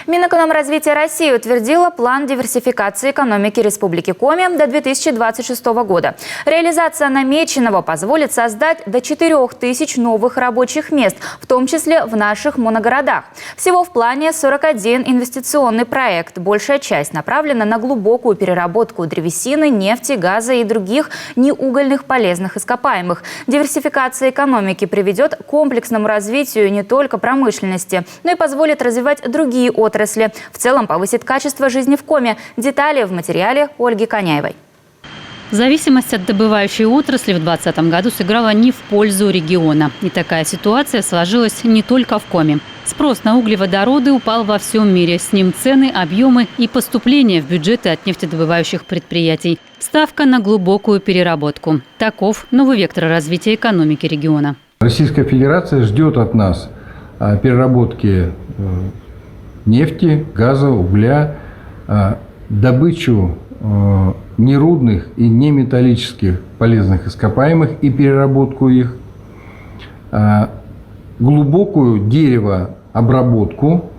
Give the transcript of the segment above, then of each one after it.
Минэкономразвития России утвердила план диверсификации экономики Республики Коми до 2026 года. Реализация намеченного позволит создать до 4000 новых рабочих мест, в том числе в наших моногородах. Всего в плане 41 инвестиционный проект. Большая часть направлена на глубокую переработку древесины, нефти, газа и других неугольных полезных ископаемых. Диверсификация экономики приведет к комплексному развитию не только промышленности, но и позволит развивать другие отрасли. В целом повысит качество жизни в Коми. Детали в материале Ольги Коняевой. Зависимость от добывающей отрасли в 2020 году сыграла не в пользу региона. И такая ситуация сложилась не только в Коми. Спрос на углеводороды упал во всем мире. С ним цены, объемы и поступления в бюджеты от нефтедобывающих предприятий. Ставка на глубокую переработку. Таков новый вектор развития экономики региона. Российская Федерация ждет от нас переработки нефти, газа, угля, добычу нерудных и неметаллических полезных ископаемых и переработку их, глубокую деревообработку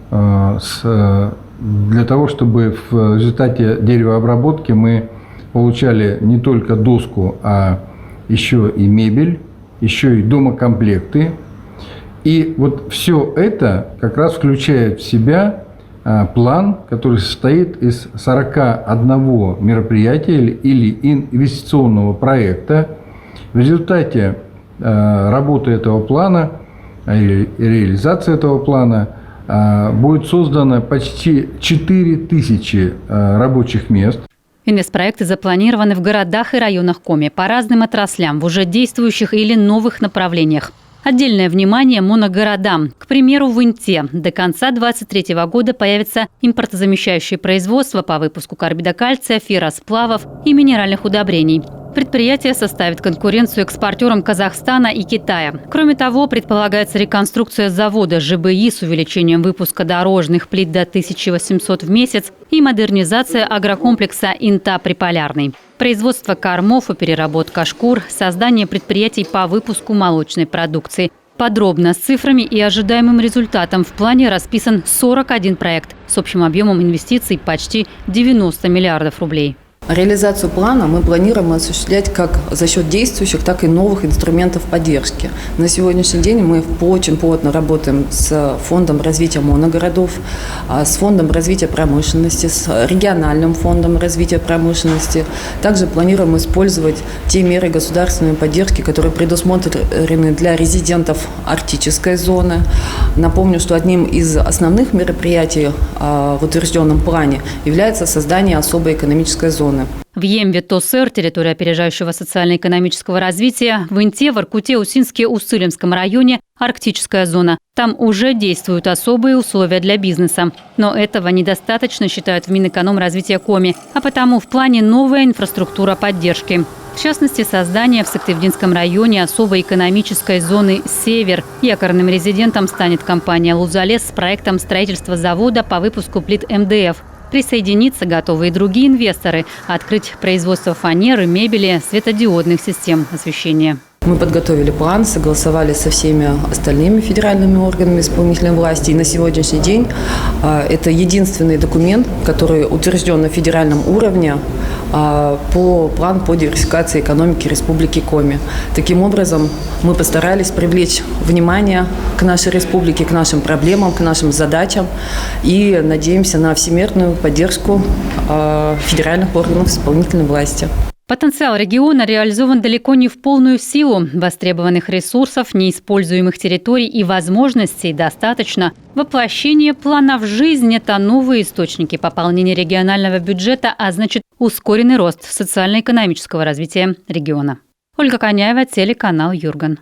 для того, чтобы в результате деревообработки мы получали не только доску, а еще и мебель, еще и домокомплекты. И вот все это как раз включает в себя план, который состоит из 41 мероприятия или инвестиционного проекта. В результате работы этого плана, реализации этого плана будет создано почти 4000 рабочих мест. Инвестпроекты запланированы в городах и районах Коми по разным отраслям, в уже действующих или новых направлениях. Отдельное внимание моногородам. К примеру, в Инте до конца 2023 года появится импортозамещающее производство по выпуску карбида кальция, ферросплавов и минеральных удобрений. Предприятие составит конкуренцию экспортерам Казахстана и Китая. Кроме того, предполагается реконструкция завода ЖБИ с увеличением выпуска дорожных плит до 1800 в месяц и модернизация агрокомплекса Инта Приполярный. Производство кормов и переработка шкур, создание предприятий по выпуску молочной продукции. Подробно с цифрами и ожидаемым результатом в плане расписан 41 проект с общим объемом инвестиций почти 90 миллиардов рублей. Реализацию плана мы планируем осуществлять как за счет действующих, так и новых инструментов поддержки. На сегодняшний день мы очень плотно работаем с Фондом развития моногородов, с Фондом развития промышленности, с региональным фондом развития промышленности. Также планируем использовать те меры государственной поддержки, которые предусмотрены для резидентов арктической зоны. Напомню, что одним из основных мероприятий в утвержденном плане является создание особой экономической зоны. В Емве-Тосэр, территория опережающего социально-экономического развития, в Инте, в Воркуте, Усинске, Уссурийском районе арктическая зона. Там уже действуют особые условия для бизнеса. Но этого недостаточно, считают в Минэкономразвития Коми, а потому в плане новая инфраструктура поддержки. В частности, создание в Сыктывдинском районе особой экономической зоны «Север». Якорным резидентом станет компания «Лузалес» с проектом строительства завода по выпуску плит МДФ. Присоединиться готовы и другие инвесторы, открыть производство фанеры, мебели, светодиодных систем освещения. Мы подготовили план, согласовали со всеми остальными федеральными органами исполнительной власти. И на сегодняшний день это единственный документ, который утвержден на федеральном уровне по плану по диверсификации экономики Республики Коми. Таким образом, мы постарались привлечь внимание к нашей республике, к нашим проблемам, к нашим задачам и надеемся на всемирную поддержку федеральных органов исполнительной власти. Потенциал региона реализован далеко не в полную силу. Востребованных ресурсов, неиспользуемых территорий и возможностей достаточно. Воплощение плана в жизнь – это новые источники пополнения регионального бюджета, а значит ускоренный рост социально-экономического развития региона. Ольга Коняева, телеканал Юрган.